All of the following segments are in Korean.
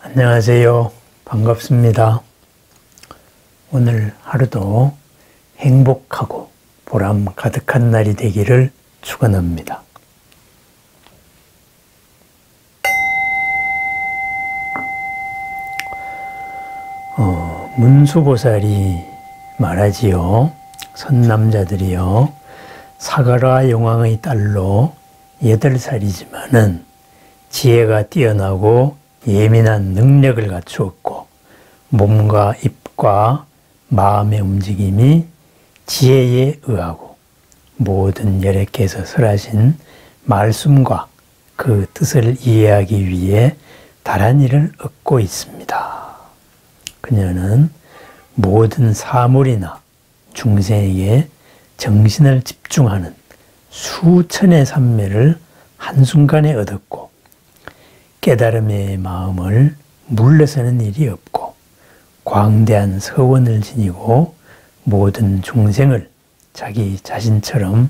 안녕하세요. 반갑습니다. 오늘 하루도 행복하고 보람 가득한 날이 되기를 축원합니다. 문수보살이 말하지요. 선남자들이요. 사가라 용왕의 딸로 8살이지만은 지혜가 뛰어나고 예민한 능력을 갖추었고 몸과 입과 마음의 움직임이 지혜에 의하고 모든 열애께서 설하신 말씀과 그 뜻을 이해하기 위해 다란이를 얻고 있습니다. 그녀는 모든 사물이나 중생에게 정신을 집중하는 수천의 삼매를 한순간에 얻었고 깨달음의 마음을 물러서는 일이 없고 광대한 서원을 지니고 모든 중생을 자기 자신처럼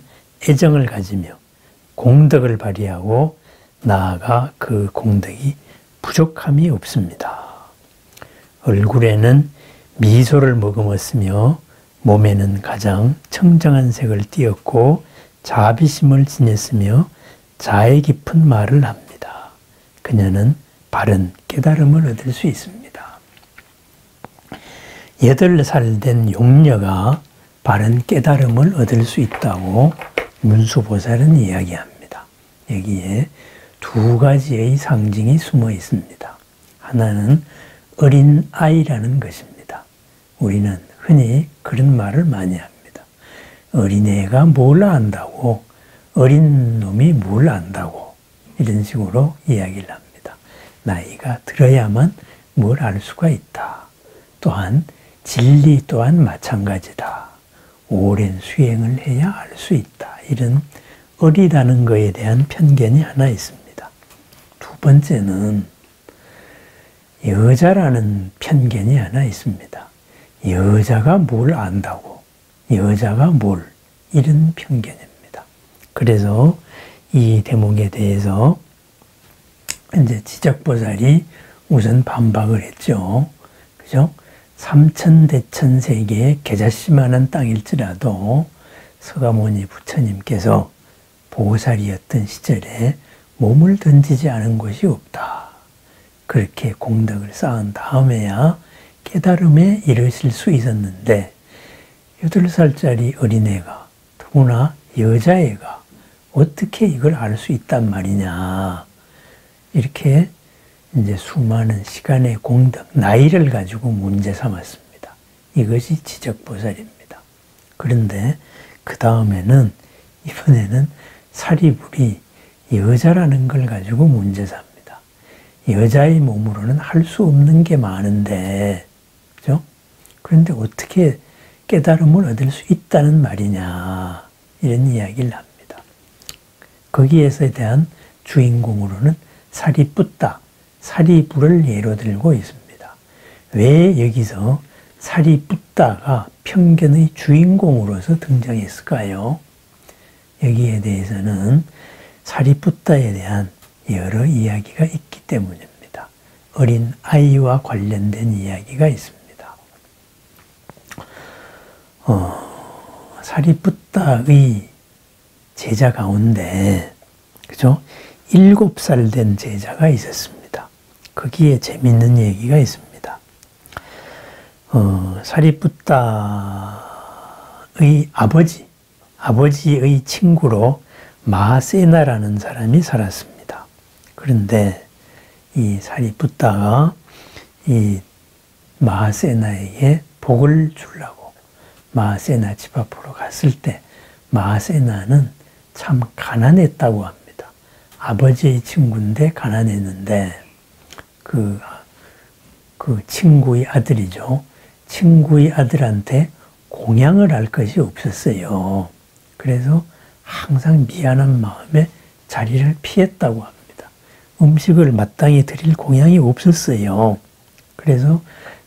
애정을 가지며 공덕을 발휘하고 나아가 그 공덕이 부족함이 없습니다. 얼굴에는 미소를 머금었으며 몸에는 가장 청정한 색을 띠었고 자비심을 지녔으며 자애 깊은 말을 합니다. 그녀는 바른 깨달음을 얻을 수 있습니다. 8살 된 용녀가 바른 깨달음을 얻을 수 있다고 문수보살은 이야기합니다. 여기에 2가지의 상징이 숨어 있습니다. 하나는 어린 아이라는 것입니다. 우리는 흔히 그런 말을 많이 합니다. 어린애가 뭘 안다고, 어린 놈이 뭘 안다고 이런 식으로 이야기를 합니다. 나이가 들어야만 뭘 알 수가 있다. 또한 진리 또한 마찬가지다. 오랜 수행을 해야 알 수 있다. 이런 어리다는 것에 대한 편견이 하나 있습니다. 2번째는 여자라는 편견이 하나 있습니다. 여자가 뭘 안다고, 여자가 뭘, 이런 편견입니다. 그래서 이 대목에 대해서 이제 지적보살이 우선 반박을 했죠. 그죠? 삼천대천세계의 계자씨만한 땅일지라도 서가모니 부처님께서 보살이었던 시절에 몸을 던지지 않은 곳이 없다. 그렇게 공덕을 쌓은 다음에야 깨달음에 이르실 수 있었는데 8살짜리 어린애가, 더구나 여자애가 어떻게 이걸 알 수 있단 말이냐. 이렇게 이제 수많은 시간의 공덕, 나이를 가지고 문제 삼았습니다. 이것이 지적보살입니다. 그런데 그 다음에는, 이번에는 사리불이 여자라는 걸 가지고 문제 삼니다. 여자의 몸으로는 할 수 없는 게 많은데, 그죠? 그런데 어떻게 깨달음을 얻을 수 있다는 말이냐. 이런 이야기를 합니다. 거기에서 대한 주인공으로는 사리뿌따, 사리불을 예로 들고 있습니다. 왜 여기서 사리뿌따가 편견의 주인공으로서 등장했을까요? 여기에 대해서는 사리뿌따에 대한 여러 이야기가 있기 때문입니다. 어린 아이와 관련된 이야기가 있습니다. 사리뿌따의 제자 가운데, 그죠? 7살 된 제자가 있었습니다. 거기에 재밌는 얘기가 있습니다. 사리뿌따의 아버지의 친구로 마하세나라는 사람이 살았습니다. 그런데 이 사리뿌따가 이 마하세나에게 복을 주려고 마하세나 집 앞으로 갔을 때 마하세나는 참 가난했다고 합니다. 아버지의 친구인데 가난했는데 그 친구의 아들이죠. 친구의 아들한테 공양을 할 것이 없었어요. 그래서 항상 미안한 마음에 자리를 피했다고 합니다. 음식을 마땅히 드릴 공양이 없었어요. 그래서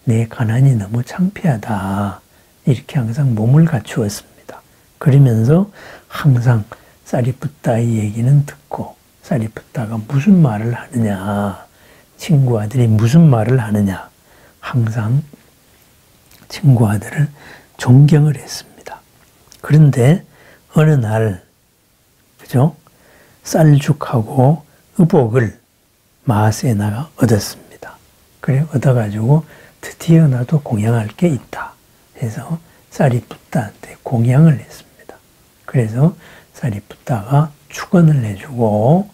내 가난이 너무 창피하다. 이렇게 항상 몸을 갖추었습니다. 그러면서 항상 사리뿌따의 얘기는 듣고 사리뿌따가 무슨 말을 하느냐 친구 아들이 무슨 말을 하느냐, 항상 친구 아들을 존경을 했습니다. 그런데 어느 날, 그죠? 쌀죽하고 의복을 마하세나가 얻었습니다. 그래 얻어가지고 드디어 나도 공양할 게 있다 해서 사리푸타한테 공양을 했습니다. 그래서 사리푸타가 축원을 해주고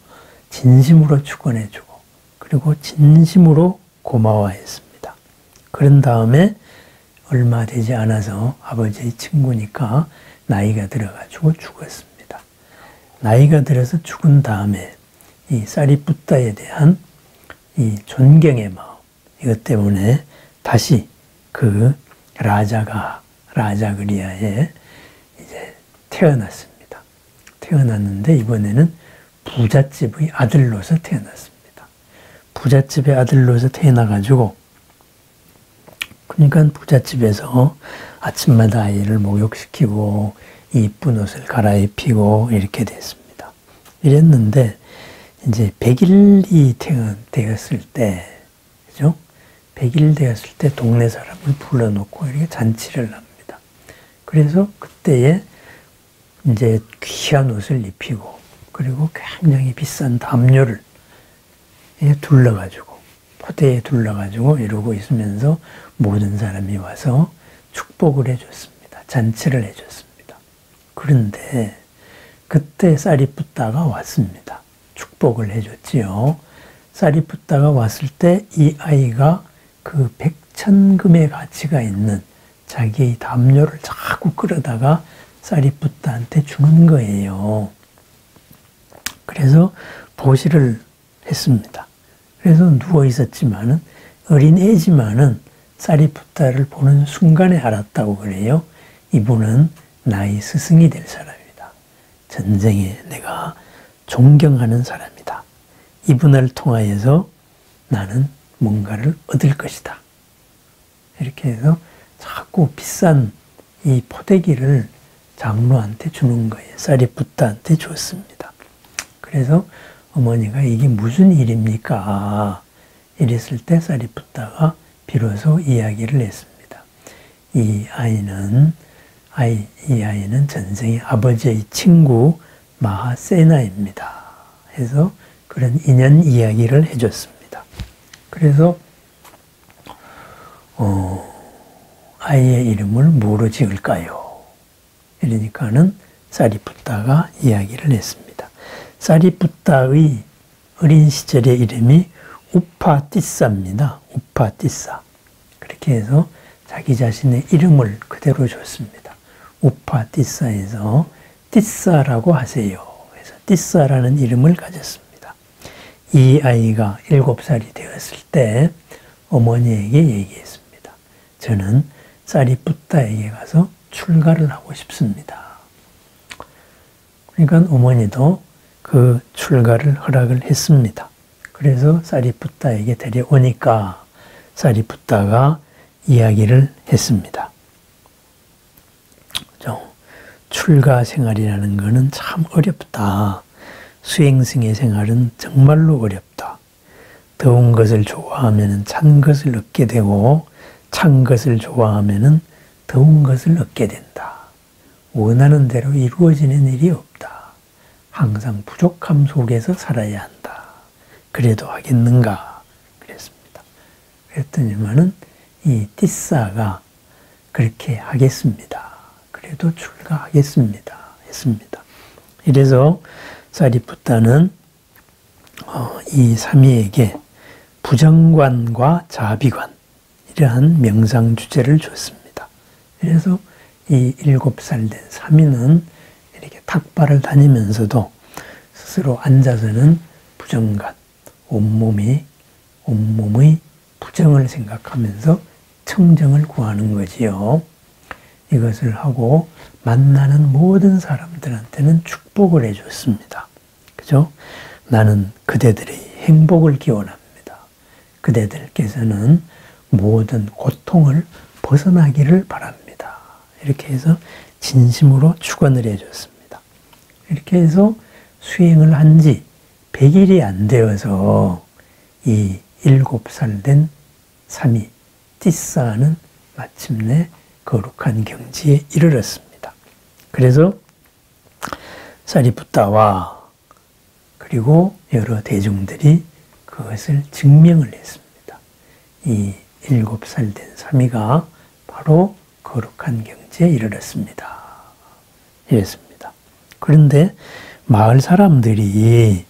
진심으로 축원해주고 그리고 진심으로 고마워했습니다. 그런 다음에 얼마 되지 않아서 아버지의 친구니까 나이가 들어가지고 죽었습니다. 나이가 들어서 죽은 다음에 이 사리푸타에 대한 이 존경의 마음, 이것 때문에 다시 그 라자그리아에 이제 태어났습니다. 태어났는데 이번에는 부잣집의 아들로서 태어났습니다. 부잣집의 아들로서 태어나가지고 그러니까 부잣집에서 아침마다 아이를 목욕시키고 이쁜 옷을 갈아입히고 이렇게 됐습니다. 이랬는데 이제 100일이 되었을 때, 그죠? 100일 되었을 때 동네 사람을 불러놓고 이렇게 잔치를 합니다. 그래서 그때에 이제 귀한 옷을 입히고 그리고 굉장히 비싼 담요를 둘러가지고 포대에 둘러가지고 이러고 있으면서 모든 사람이 와서 축복을 해줬습니다. 잔치를 해줬습니다. 그런데 그때 사리푸타가 왔습니다. 축복을 해줬지요. 사리푸타가 왔을 때 이 아이가 그 100천금의 가치가 있는 자기의 담요를 자꾸 끌어다가 사리푸타한테 주는 거예요. 그래서 보시를 했습니다. 그래서 누워 있었지만은 어린 애지만은 사리푸타를 보는 순간에 알았다고 그래요. 이분은 나의 스승이 될 사람이다. 전생에 내가 존경하는 사람이다. 이분을 통하여서 나는 뭔가를 얻을 것이다. 이렇게 해서 자꾸 비싼 이 포대기를 장로한테 주는 거예요. 사리푸타한테 줬습니다. 그래서 어머니가 이게 무슨 일입니까? 이랬을 때 사리푸타가 비로소 이야기를 했습니다. 이 아이는 전생에 아버지의 친구 마하세나입니다. 해서 그런 인연 이야기를 해줬습니다. 그래서 아이의 이름을 뭐로 지을까요? 이러니까는 사리푸타가 이야기를 했습니다. 사리푸타의 어린 시절의 이름이 우파티사입니다. 우파티사. 그렇게 해서 자기 자신의 이름을 그대로 줬습니다. 우파티사에서 티사라고 하세요. 그래서 티사라는 이름을 가졌습니다. 이 아이가 7살이 되었을 때 어머니에게 얘기했습니다. 저는 사리푸타에게 가서 출가를 하고 싶습니다. 그러니까 어머니도 그 출가를 허락을 했습니다. 그래서 사리푸타에게 데려오니까 사리푸타가 이야기를 했습니다. 출가 생활이라는 것은 참 어렵다. 수행승의 생활은 정말로 어렵다. 더운 것을 좋아하면 찬 것을 얻게 되고 찬 것을 좋아하면 더운 것을 얻게 된다. 원하는 대로 이루어지는 일이 없다. 항상 부족함 속에서 살아야 한다. 그래도 하겠는가? 그랬습니다. 그랬더니만은 이 티사가 그렇게 하겠습니다. 그래도 출가하겠습니다. 했습니다. 이래서 사리푸타는 이 사미에게 부정관과 자비관 이러한 명상 주제를 줬습니다. 그래서 이 7살 된 사미는 이렇게 탁발을 다니면서도 스스로 앉아서는 부정관, 온몸의 부정을 생각하면서 청정을 구하는 거지요. 이것을 하고 만나는 모든 사람들한테는 축복을 해줬습니다. 그죠? 나는 그대들의 행복을 기원합니다. 그대들께서는 모든 고통을 벗어나기를 바랍니다. 이렇게 해서 진심으로 축원을 해줬습니다. 이렇게 해서 수행을 한 지 100일이 안 되어서 이 7살 된 사미 띠사는 마침내 거룩한 경지에 이르렀습니다. 그래서 사리푸타와 그리고 여러 대중들이 그것을 증명을 했습니다. 이 7살 된 사미가 바로 거룩한 경지에 이르렀습니다. 이랬습니다. 그런데 마을 사람들이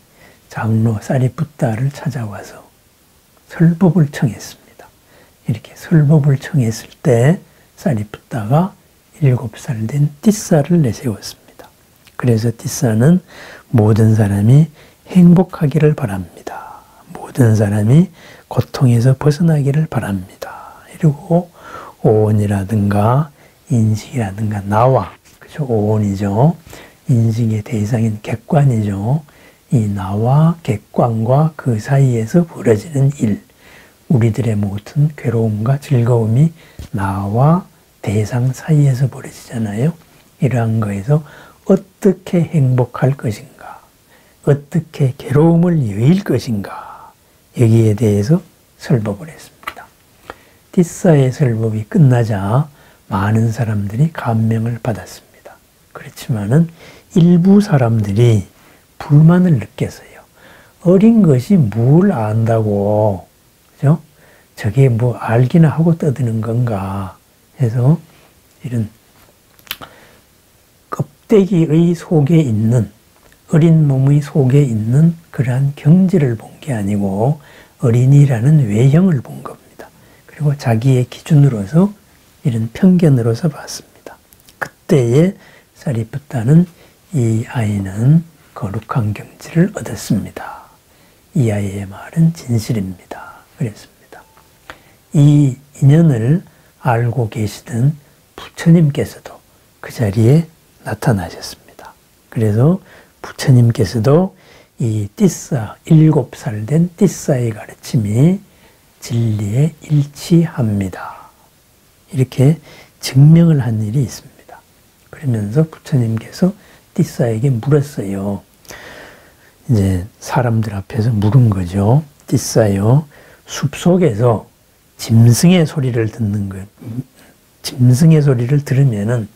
장로 사리푸타를 찾아와서 설법을 청했습니다. 이렇게 설법을 청했을 때 사리푸타가 7살 된 띠사를 내세웠습니다. 그래서 띠사는 모든 사람이 행복하기를 바랍니다. 모든 사람이 고통에서 벗어나기를 바랍니다. 이러고 오온이라든가 인식이라든가 나와, 그죠? 오온이죠. 인식의 대상인 객관이죠. 이 나와 객관과 그 사이에서 벌어지는 일, 우리들의 모든 괴로움과 즐거움이 나와 대상 사이에서 벌어지잖아요. 이러한 거에서 어떻게 행복할 것인가, 어떻게 괴로움을 여일 것인가, 여기에 대해서 설법을 했습니다. 띠사의 설법이 끝나자 많은 사람들이 감명을 받았습니다. 그렇지만은 일부 사람들이 불만을 느꼈어요. 어린 것이 뭘 안다고, 그죠? 저게 뭐 알기나 하고 떠드는 건가 해서 이런 껍데기의 속에 있는, 어린 몸의 속에 있는 그러한 경지를 본 게 아니고 어린이라는 외형을 본 겁니다. 그리고 자기의 기준으로서 이런 편견으로서 봤습니다. 그때에 사리푸타는 이 아이는 거룩한 경지를 얻었습니다. 이 아이의 말은 진실입니다. 그랬습니다. 이 인연을 알고 계시던 부처님께서도 그 자리에 나타나셨습니다. 그래서 부처님께서도 이 띠사, 7살 된 띠사의 가르침이 진리에 일치합니다. 이렇게 증명을 한 일이 있습니다. 그러면서 부처님께서 띠사에게 물었어요. 이제 사람들 앞에서 물은 거죠. 띠사요, 숲속에서 짐승의 소리를 듣는 것, 짐승의 소리를 들으면은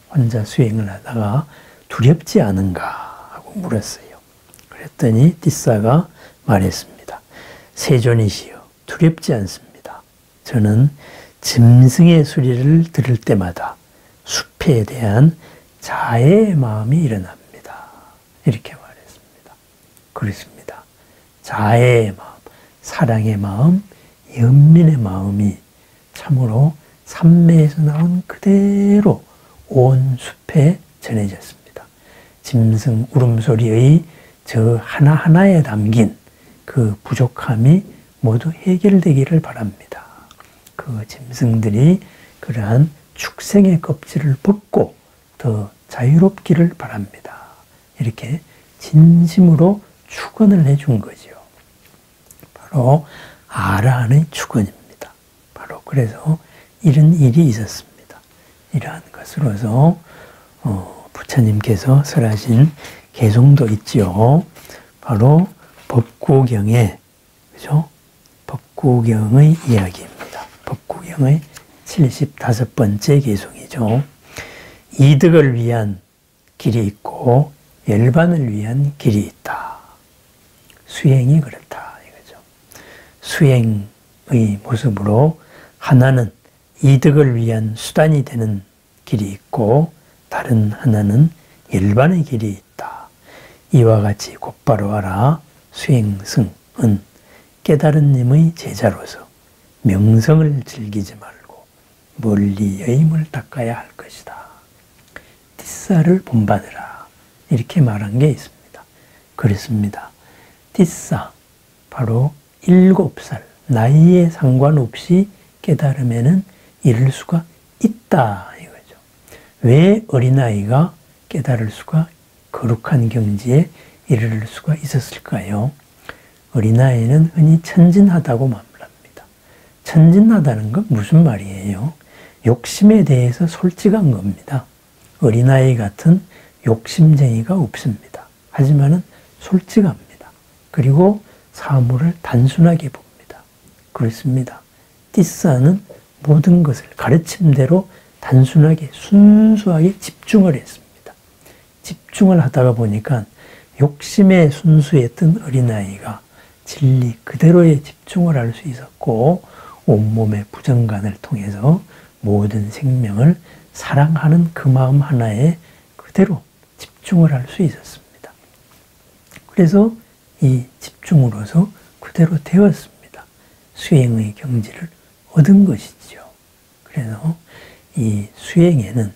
혼자 수행을 하다가 두렵지 않은가 하고 물었어요. 그랬더니 띠사가 말했습니다. 세존이시여, 두렵지 않습니다. 저는 짐승의 소리를 들을 때마다 숲에 대한 자애의 마음이 일어납니다. 이렇게 말했습니다. 그렇습니다. 자애의 마음, 사랑의 마음, 연민의 마음이 참으로 삼매에서 나온 그대로 온 숲에 전해졌습니다. 짐승 울음소리의 저 하나하나에 담긴 그 부족함이 모두 해결되기를 바랍니다. 그 짐승들이 그러한 축생의 껍질을 벗고 더 자유롭기를 바랍니다. 이렇게 진심으로 축원을 해준 거죠. 바로 아라한의 축원입니다. 바로 그래서 이런 일이 있었습니다. 이러한 것으로서 부처님께서 설하신 개송도 있죠. 바로 법구경의, 그죠? 법구경의 이야기입니다. 법구경의 75번째 개송이죠. 이득을 위한 길이 있고 열반을 위한 길이 있다. 수행이 그렇다 이거죠. 수행의 모습으로 하나는 이득을 위한 수단이 되는 길이 있고 다른 하나는 열반의 길이 있다. 이와 같이 곧바로 알아 수행승은 깨달은 님의 제자로서 명성을 즐기지 말고 멀리 여임을 닦아야 할 것이다. 띠사를 본받으라. 이렇게 말한 게 있습니다. 그렇습니다. 띠사, 바로 7살, 나이에 상관없이 깨달음에는 이를 수가 있다 이거죠. 왜 어린아이가 깨달을 수가, 거룩한 경지에 이를 수가 있었을까요? 어린아이는 흔히 천진하다고 말합니다. 천진하다는 건 무슨 말이에요? 욕심에 대해서 솔직한 겁니다. 어린아이 같은 욕심쟁이가 없습니다. 하지만은 솔직합니다. 그리고 사물을 단순하게 봅니다. 그렇습니다. 띠싸는 모든 것을 가르침대로 단순하게 순수하게 집중을 했습니다. 집중을 하다가 보니까 욕심에 순수했던 어린아이가 진리 그대로의 집중을 할 수 있었고 온몸의 부정관을 통해서 모든 생명을 사랑하는 그 마음 하나에 그대로 집중을 할 수 있었습니다. 그래서 이 집중으로서 그대로 되었습니다. 수행의 경지를 얻은 것이지요. 그래서 이 수행에는,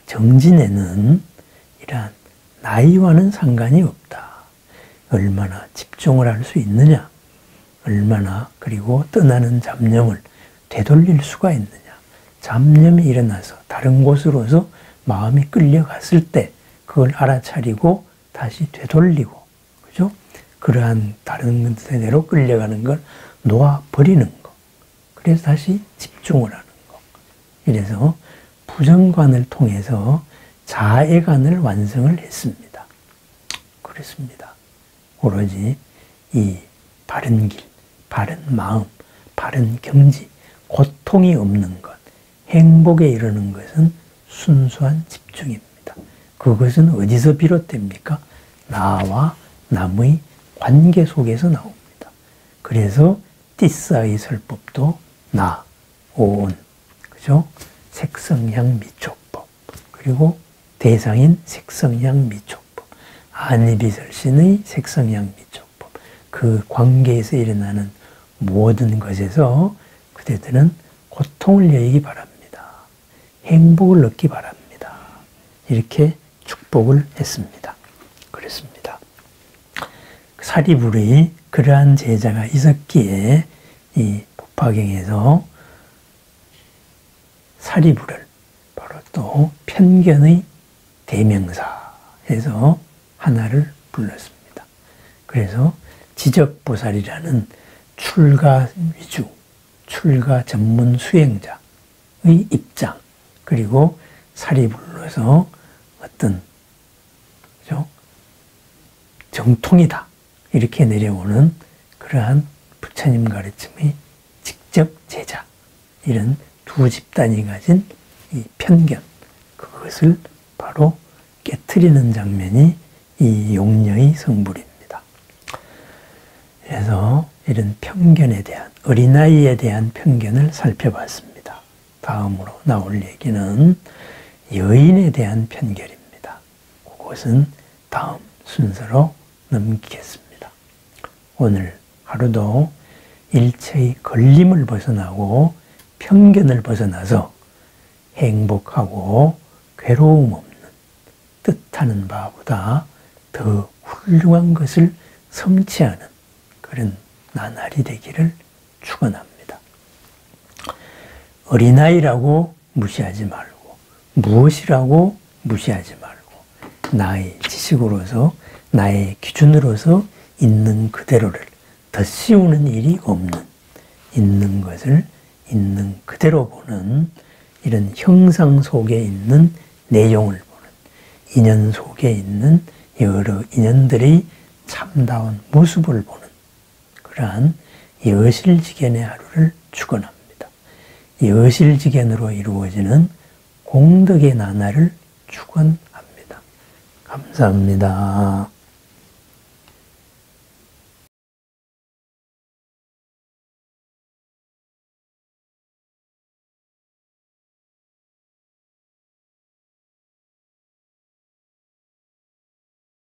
정진에는 이러한 나이와는 상관이 없다. 얼마나 집중을 할 수 있느냐, 얼마나 그리고 떠나는 잡념을 되돌릴 수가 있느냐. 잡념이 일어나서 다른 곳으로서 마음이 끌려갔을 때 그걸 알아차리고 다시 되돌리고, 그죠? 그러한 다른 데로 끌려가는 걸 놓아버리는 거. 그래서 다시 집중을 하는 거. 이래서 부정관을 통해서 자애관을 완성을 했습니다. 그렇습니다. 오로지 이 바른 길, 바른 마음, 바른 경지, 고통이 없는 것, 행복에 이르는 것은 순수한 집중입니다. 그것은 어디서 비롯됩니까? 나와 남의 관계 속에서 나옵니다. 그래서 띠싸의 설법도 나, 오온, 그죠? 색성향 미촉법, 그리고 대상인 색성향 미촉법, 안이비설신의 색성향 미촉법, 그 관계에서 일어나는 모든 것에서 그대들은 고통을 여기기 바랍니다. 행복을 얻기 바랍니다. 이렇게 축복을 했습니다. 그랬습니다. 사리불의 그러한 제자가 있었기에 이 법화경에서 사리불을 바로 또 편견의 대명사에서 하나를 불렀습니다. 그래서 지적보살이라는 출가 위주, 출가 전문 수행자의 입장, 그리고 사리불로서 어떤 정통이다 이렇게 내려오는 그러한 부처님 가르침의 직접 제자, 이런 두 집단이 가진 이 편견, 그것을 바로 깨트리는 장면이 이 용녀의 성불입니다. 그래서 이런 편견에 대한, 어린아이에 대한 편견을 살펴봤습니다. 다음으로 나올 얘기는 여인에 대한 편견입니다. 그것은 다음 순서로 넘기겠습니다. 오늘 하루도 일체의 걸림을 벗어나고 편견을 벗어나서 행복하고 괴로움 없는, 뜻하는 바보다 더 훌륭한 것을 성취하는 그런 나날이 되기를 축원합니다. 어린아이라고 무시하지 말고, 무엇이라고 무시하지 말고, 나의 지식으로서, 나의 기준으로서 있는 그대로를 덧씌우는 일이 없는, 있는 것을 있는 그대로 보는, 이런 형상 속에 있는 내용을 보는, 인연 속에 있는 여러 인연들의 참다운 모습을 보는 그러한 여실지견의 하루를 축원합니다. 여실지견으로 이루어지는 공덕의 나날을 축원합니다. 감사합니다.